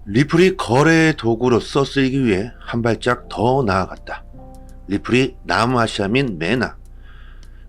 리플이 거래의 도구로서 쓰이기 위해 한 발짝 더 나아갔다. 리플이 남아시아 및 메나.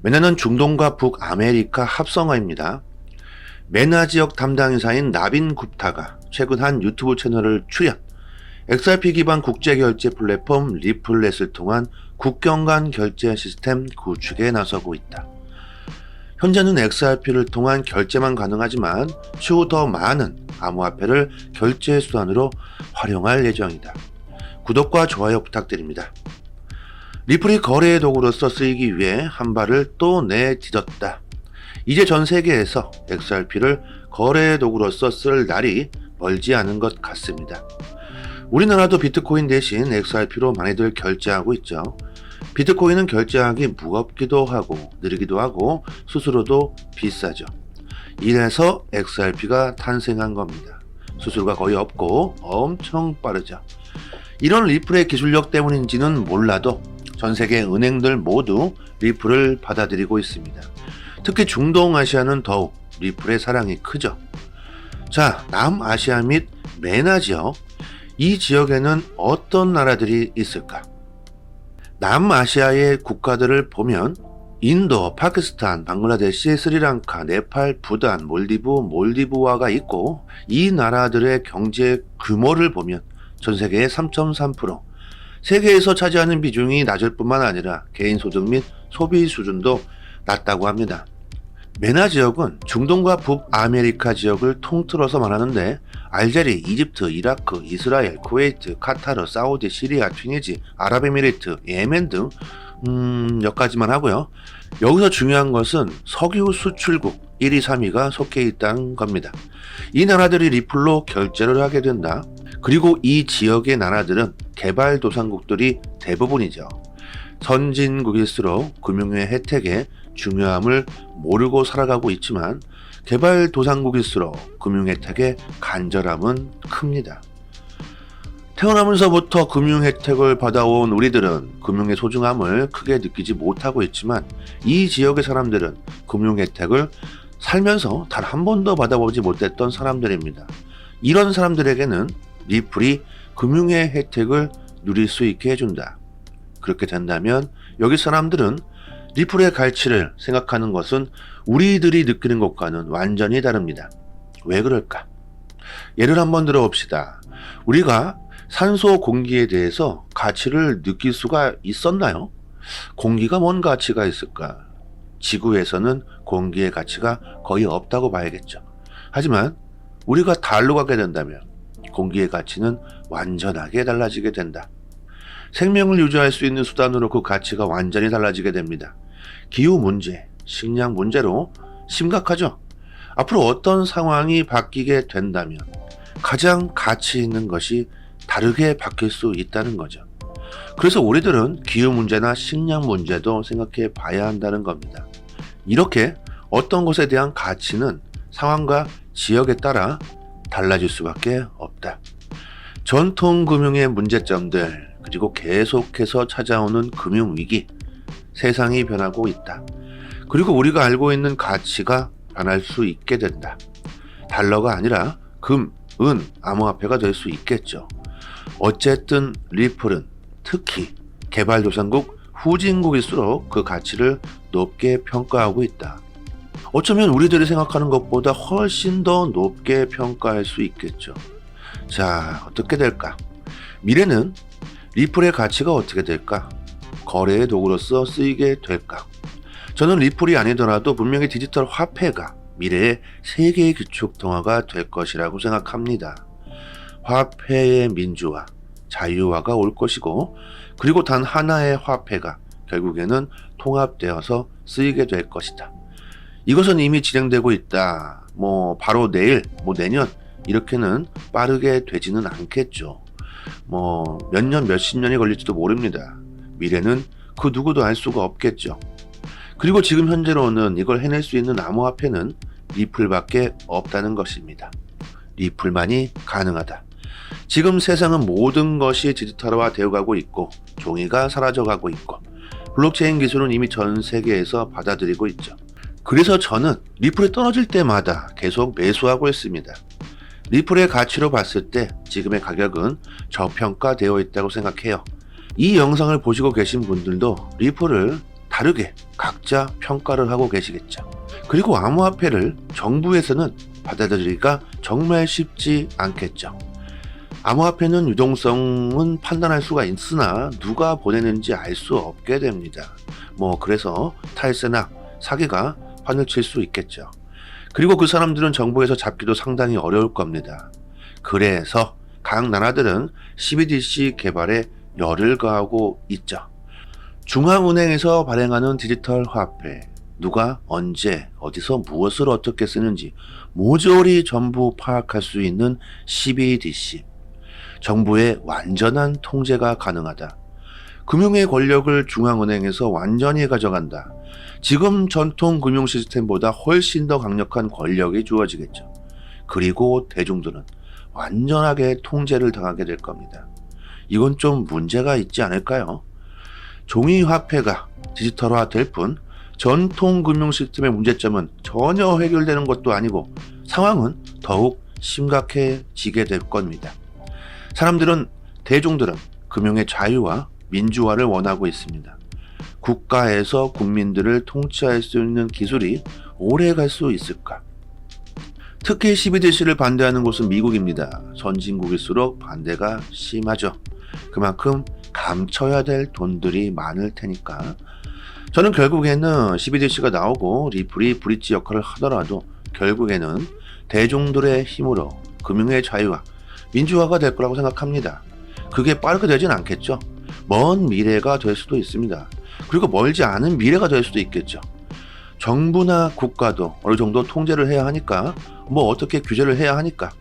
메나는 중동과 북아메리카 합성어입니다. 메나 지역 담당이사인 나빈 굽타가 최근 한 유튜브 채널을 출연, XRP 기반 국제결제 플랫폼 리플렛을 통한 국경 간 결제 시스템 구축에 나서고 있다. 현재는 XRP를 통한 결제만 가능하지만 추후 더 많은 암호화폐를 결제 수단으로 활용할 예정이다. 구독과 좋아요 부탁드립니다. 리플이 거래의 도구로서 쓰이기 위해 한 발을 또 내딛었다. 이제 전 세계에서 XRP를 거래의 도구로서 쓸 날이 멀지 않은 것 같습니다. 우리나라도 비트코인 대신 XRP로 많이들 결제하고 있죠. 비트코인은 결제하기 무겁기도 하고 느리기도 하고 수수료도 비싸죠. 이래서 XRP가 탄생한 겁니다. 수수료가 거의 없고 엄청 빠르죠. 이런 리플의 기술력 때문인지는 몰라도 전 세계 은행들 모두 리플을 받아들이고 있습니다. 특히 중동아시아는 더욱 리플의 사랑이 크죠. 자, 남아시아 및 메나 지역, 이 지역에는 어떤 나라들이 있을까? 남아시아의 국가들을 보면 인도, 파키스탄, 방글라데시, 스리랑카, 네팔, 부단, 몰디브와가 있고, 이 나라들의 경제 규모를 보면 전 세계의 3.3%, 세계에서 차지하는 비중이 낮을 뿐만 아니라 개인 소득 및 소비 수준도 낮다고 합니다. 메나 지역은 중동과 북아메리카 지역을 통틀어서 말하는데 알제리, 이집트, 이라크, 이스라엘, 쿠웨이트, 카타르, 사우디, 시리아, 튀니지, 아랍에미리트, 예멘 등 몇 가지만 하고요. 여기서 중요한 것은 석유 수출국 1위, 3위가 속해 있다는 겁니다. 이 나라들이 리플로 결제를 하게 된다. 그리고 이 지역의 나라들은 개발도상국들이 대부분이죠. 선진국일수록 금융의 혜택에 중요함을 모르고 살아가고 있지만 개발도상국일수록 금융 혜택의 간절함은 큽니다. 태어나면서부터 금융 혜택을 받아온 우리들은 금융의 소중함을 크게 느끼지 못하고 있지만 이 지역의 사람들은 금융 혜택을 살면서 단 한 번도 받아보지 못했던 사람들입니다. 이런 사람들에게는 리플이 금융의 혜택을 누릴 수 있게 해준다. 그렇게 된다면 여기 사람들은 리플의 가치를 생각하는 것은 우리들이 느끼는 것과는 완전히 다릅니다. 왜 그럴까? 예를 한번 들어봅시다. 우리가 산소 공기에 대해서 가치를 느낄 수가 있었나요? 공기가 뭔 가치가 있을까? 지구에서는 공기의 가치가 거의 없다고 봐야겠죠. 하지만 우리가 달로 가게 된다면 공기의 가치는 완전하게 달라지게 된다. 생명을 유지할 수 있는 수단으로 그 가치가 완전히 달라지게 됩니다. 기후 문제, 식량 문제로 심각하죠. 앞으로 어떤 상황이 바뀌게 된다면 가장 가치 있는 것이 다르게 바뀔 수 있다는 거죠. 그래서 우리들은 기후 문제나 식량 문제도 생각해 봐야 한다는 겁니다. 이렇게 어떤 것에 대한 가치는 상황과 지역에 따라 달라질 수밖에 없다. 전통 금융의 문제점들, 그리고 계속해서 찾아오는 금융위기, 세상이 변하고 있다. 그리고 우리가 알고 있는 가치가 변할 수 있게 된다. 달러가 아니라 금, 은, 암호화폐가 될 수 있겠죠. 어쨌든 리플은 특히 개발도상국, 후진국일수록 그 가치를 높게 평가하고 있다. 어쩌면 우리들이 생각하는 것보다 훨씬 더 높게 평가할 수 있겠죠. 자, 어떻게 될까? 미래는 리플의 가치가 어떻게 될까? 거래의 도구로서 쓰이게 될까? 저는 리플이 아니더라도 분명히 디지털 화폐가 미래의 세계의 기축통화가 될 것이라고 생각합니다. 화폐의 민주화, 자유화가 올 것이고, 그리고 단 하나의 화폐가 결국에는 통합되어서 쓰이게 될 것이다. 이것은 이미 진행되고 있다. 바로 내일, 내년 이렇게는 빠르게 되지는 않겠죠. 몇 년, 몇십 년이 걸릴지도 모릅니다. 미래는 그 누구도 알 수가 없겠죠. 그리고 지금 현재로는 이걸 해낼 수 있는 암호화폐는 리플밖에 없다는 것입니다. 리플만이 가능하다. 지금 세상은 모든 것이 디지털화 되어가고 있고 종이가 사라져가고 있고 블록체인 기술은 이미 전 세계에서 받아들이고 있죠. 그래서 저는 리플이 떨어질 때마다 계속 매수하고 있습니다. 리플의 가치로 봤을 때 지금의 가격은 저평가되어 있다고 생각해요. 이 영상을 보시고 계신 분들도 리플을 다르게 각자 평가를 하고 계시겠죠. 그리고 암호화폐를 정부에서는 받아들이기가 정말 쉽지 않겠죠. 암호화폐는 유동성은 판단할 수가 있으나 누가 보내는지 알 수 없게 됩니다. 그래서 탈세나 사기가 판을 칠 수 있겠죠. 그리고 그 사람들은 정부에서 잡기도 상당히 어려울 겁니다. 그래서 각 나라들은 CBDC 개발에 열을 가하고 있죠. 중앙은행에서 발행하는 디지털 화폐, 누가 언제 어디서 무엇을 어떻게 쓰는지 모조리 전부 파악할 수 있는 CBDC, 정부의 완전한 통제가 가능하다. 금융의 권력을 중앙은행에서 완전히 가져간다. 지금 전통 금융 시스템보다 훨씬 더 강력한 권력이 주어지겠죠. 그리고 대중들은 완전하게 통제를 당하게 될 겁니다. 이건 좀 문제가 있지 않을까요? 종이 화폐가 디지털화 될 뿐 전통 금융 시스템의 문제점은 전혀 해결되는 것도 아니고 상황은 더욱 심각해지게 될 겁니다. 대중들은 금융의 자유와 민주화를 원하고 있습니다. 국가에서 국민들을 통치할 수 있는 기술이 오래 갈 수 있을까? 특히 CBDC를 반대하는 곳은 미국입니다. 선진국일수록 반대가 심하죠. 그만큼 감춰야 될 돈들이 많을 테니까. 저는 결국에는 CBDC가 나오고 리플이 브릿지 역할을 하더라도 결국에는 대중들의 힘으로 금융의 자유와 민주화가 될 거라고 생각합니다. 그게 빠르게 되진 않겠죠. 먼 미래가 될 수도 있습니다. 그리고 멀지 않은 미래가 될 수도 있겠죠. 정부나 국가도 어느 정도 통제를 해야 하니까 어떻게 규제를 해야 하니까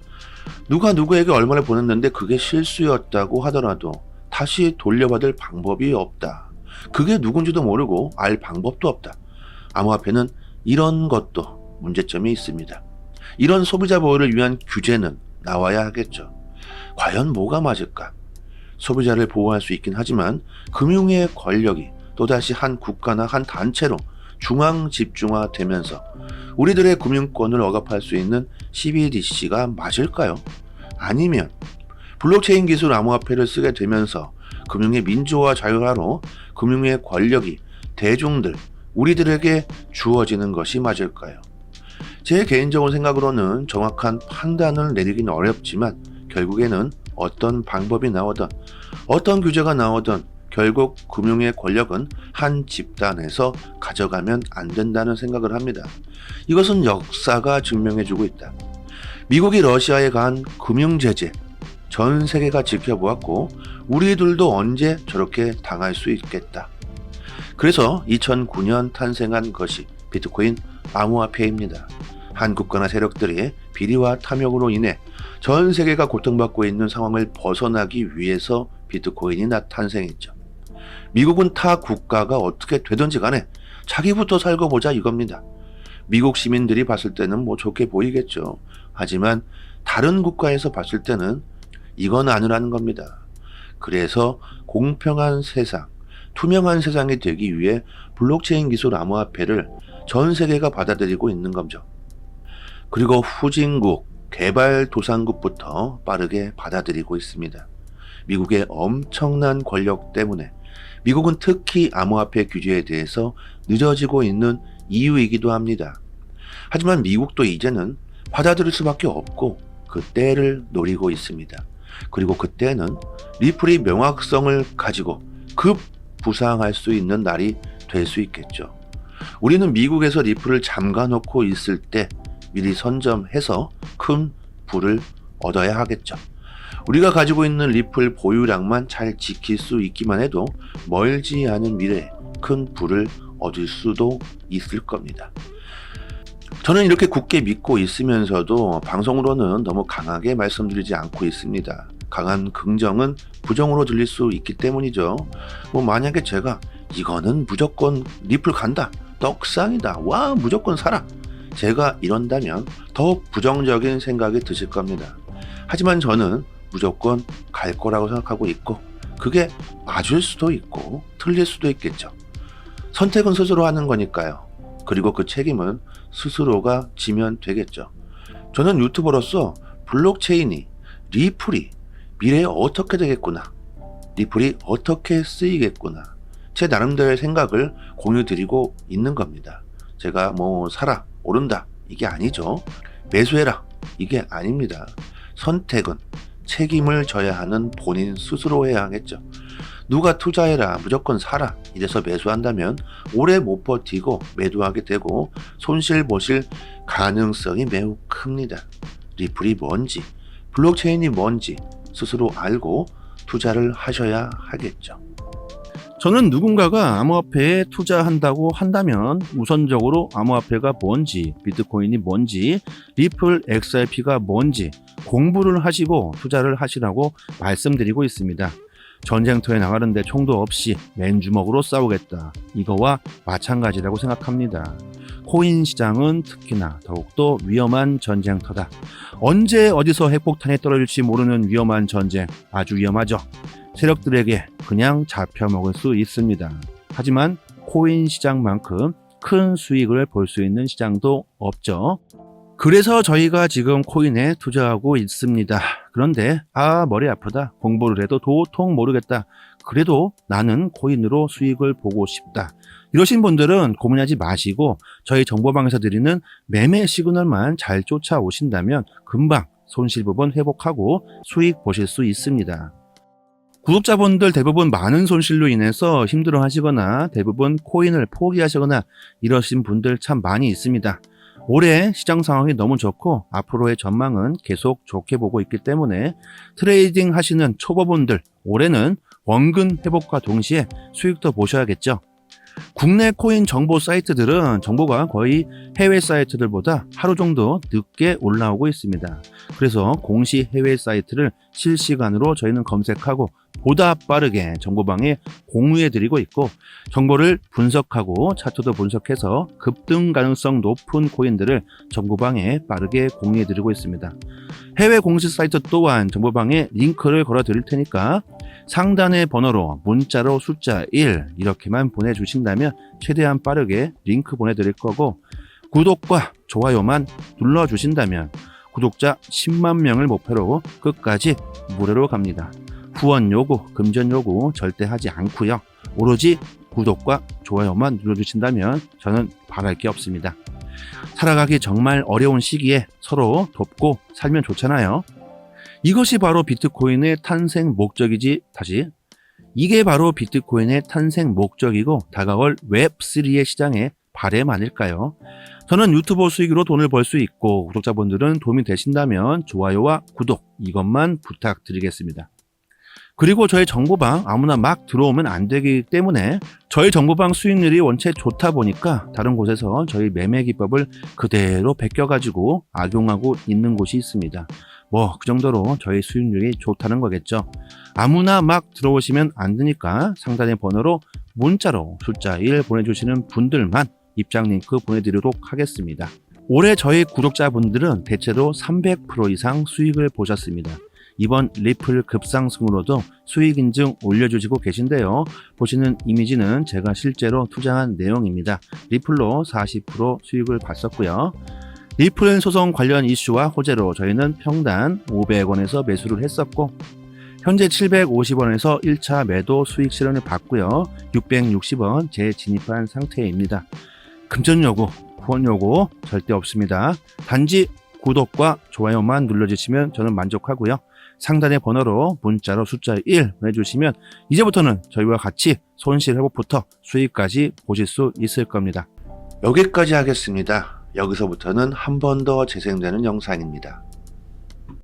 누가 누구에게 얼마를 보냈는데 그게 실수였다고 하더라도 다시 돌려받을 방법이 없다. 그게 누군지도 모르고 알 방법도 없다. 암호화폐는 이런 것도 문제점이 있습니다. 이런 소비자 보호를 위한 규제는 나와야 하겠죠. 과연 뭐가 맞을까? 소비자를 보호할 수 있긴 하지만 금융의 권력이 또다시 한 국가나 한 단체로 중앙 집중화되면서 우리들의 금융권을 억압할 수 있는 CBDC가 맞을까요? 아니면 블록체인 기술 암호화폐를 쓰게 되면서 금융의 민주화 자율화로 금융의 권력이 대중들, 우리들에게 주어지는 것이 맞을까요? 제 개인적인 생각으로는 정확한 판단을 내리기는 어렵지만 결국에는 어떤 방법이 나오든 어떤 규제가 나오든 결국 금융의 권력은 한 집단에서 가져가면 안 된다는 생각을 합니다. 이것은 역사가 증명해주고 있다. 미국이 러시아에 가한 금융제재, 전 세계가 지켜보았고 우리들도 언제 저렇게 당할 수 있겠다. 그래서 2009년 탄생한 것이 비트코인 암호화폐입니다. 한 국가나 세력들의 비리와 탐욕으로 인해 전 세계가 고통받고 있는 상황을 벗어나기 위해서 비트코인이 탄생했죠. 미국은 타 국가가 어떻게 되든지 간에 자기부터 살고 보자 이겁니다. 미국 시민들이 봤을 때는 좋게 보이겠죠. 하지만 다른 국가에서 봤을 때는 이건 아니라는 겁니다. 그래서 공평한 세상, 투명한 세상이 되기 위해 블록체인 기술 암호화폐를 전 세계가 받아들이고 있는 거죠. 그리고 후진국, 개발도상국부터 빠르게 받아들이고 있습니다. 미국의 엄청난 권력 때문에 미국은 특히 암호화폐 규제에 대해서 늦어지고 있는 이유이기도 합니다. 하지만 미국도 이제는 받아들일 수밖에 없고 그 때를 노리고 있습니다. 그리고 그때는 리플이 명확성을 가지고 급 부상할 수 있는 날이 될 수 있겠죠. 우리는 미국에서 리플을 잠가놓고 있을 때 미리 선점해서 큰 부를 얻어야 하겠죠. 우리가 가지고 있는 리플 보유량만 잘 지킬 수 있기만 해도 멀지 않은 미래에 큰 부를 얻을 수도 있을 겁니다. 저는 이렇게 굳게 믿고 있으면서도 방송으로는 너무 강하게 말씀드리지 않고 있습니다. 강한 긍정은 부정으로 들릴 수 있기 때문이죠. 만약에 제가 이거는 무조건 리플 간다, 떡상이다, 와 무조건 사라, 제가 이런다면 더 부정적인 생각이 드실 겁니다. 하지만 저는 무조건 갈 거라고 생각하고 있고 그게 맞을 수도 있고 틀릴 수도 있겠죠. 선택은 스스로 하는 거니까요. 그리고 그 책임은 스스로가 지면 되겠죠. 저는 유튜버로서 블록체인이, 리플이 미래에 어떻게 되겠구나, 리플이 어떻게 쓰이겠구나, 제 나름대로의 생각을 공유드리고 있는 겁니다. 제가 뭐 사라, 오른다 이게 아니죠. 매수해라 이게 아닙니다. 선택은 책임을 져야 하는 본인 스스로 해야 하겠죠. 누가 투자해라, 무조건 사라 이래서 매수한다면 오래 못 버티고 매도하게 되고 손실 보실 가능성이 매우 큽니다. 리플이 뭔지, 블록체인이 뭔지 스스로 알고 투자를 하셔야 하겠죠. 저는 누군가가 암호화폐에 투자한다고 한다면 우선적으로 암호화폐가 뭔지, 비트코인이 뭔지, 리플 XRP가 뭔지 공부를 하시고 투자를 하시라고 말씀드리고 있습니다. 전쟁터에 나가는데 총도 없이 맨주먹으로 싸우겠다. 이거와 마찬가지라고 생각합니다. 코인 시장은 특히나 더욱더 위험한 전쟁터다. 언제 어디서 핵폭탄이 떨어질지 모르는 위험한 전쟁, 아주 위험하죠. 세력들에게 그냥 잡혀먹을 수 있습니다. 하지만 코인 시장만큼 큰 수익을 볼 수 있는 시장도 없죠. 그래서 저희가 지금 코인에 투자하고 있습니다. 그런데 머리 아프다, 공부를 해도 도통 모르겠다, 그래도 나는 코인으로 수익을 보고 싶다, 이러신 분들은 고민하지 마시고 저희 정보방에서 드리는 매매 시그널만 잘 쫓아오신다면 금방 손실 부분 회복하고 수익 보실 수 있습니다. 구독자분들 대부분 많은 손실로 인해서 힘들어 하시거나 대부분 코인을 포기하시거나 이러신 분들 참 많이 있습니다. 올해 시장 상황이 너무 좋고 앞으로의 전망은 계속 좋게 보고 있기 때문에 트레이딩 하시는 초보분들 올해는 원금 회복과 동시에 수익도 보셔야겠죠. 국내 코인 정보 사이트들은 정보가 거의 해외 사이트들보다 하루 정도 늦게 올라오고 있습니다. 그래서 공시 해외 사이트를 실시간으로 저희는 검색하고 보다 빠르게 정보방에 공유해드리고 있고, 정보를 분석하고 차트도 분석해서 급등 가능성 높은 코인들을 정보방에 빠르게 공유해드리고 있습니다. 해외 공식 사이트 또한 정보방에 링크를 걸어드릴 테니까 상단의 번호로 문자로 숫자 1 이렇게만 보내주신다면 최대한 빠르게 링크 보내드릴 거고, 구독과 좋아요만 눌러주신다면 구독자 10만 명을 목표로 끝까지 무료로 갑니다. 후원 요구, 금전 요구 절대 하지 않고요. 오로지 구독과 좋아요만 눌러주신다면 저는 바랄 게 없습니다. 살아가기 정말 어려운 시기에 서로 돕고 살면 좋잖아요. 이것이 바로 비트코인의 탄생 목적이지, 이게 바로 비트코인의 탄생 목적이고 다가올 웹3의 시장의 바램 아닐까요? 저는 유튜버 수익으로 돈을 벌 수 있고 구독자분들은 도움이 되신다면 좋아요와 구독 이것만 부탁드리겠습니다. 그리고 저희 정보방 아무나 막 들어오면 안 되기 때문에 저희 정보방 수익률이 원체 좋다 보니까 다른 곳에서 저희 매매 기법을 그대로 베껴가지고 악용하고 있는 곳이 있습니다. 그 정도로 저희 수익률이 좋다는 거겠죠. 아무나 막 들어오시면 안 되니까 상단의 번호로 문자로 숫자 1 보내주시는 분들만 입장 링크 보내드리도록 하겠습니다. 올해 저희 구독자분들은 대체로 300% 이상 수익을 보셨습니다. 이번 리플 급상승으로도 수익 인증 올려주시고 계신데요. 보시는 이미지는 제가 실제로 투자한 내용입니다. 리플로 40% 수익을 봤었고요. 리플 소송 관련 이슈와 호재로 저희는 평단 500원에서 매수를 했었고 현재 750원에서 1차 매도 수익 실현을 받고요. 660원 재진입한 상태입니다. 금전 요구, 후원 요구 절대 없습니다. 단지 구독과 좋아요만 눌러주시면 저는 만족하고요. 상단의 번호로 문자로 숫자 1 보내주시면 이제부터는 저희와 같이 손실 회복부터 수익까지 보실 수 있을 겁니다. 여기까지 하겠습니다. 여기서부터는 한 번 더 재생되는 영상입니다.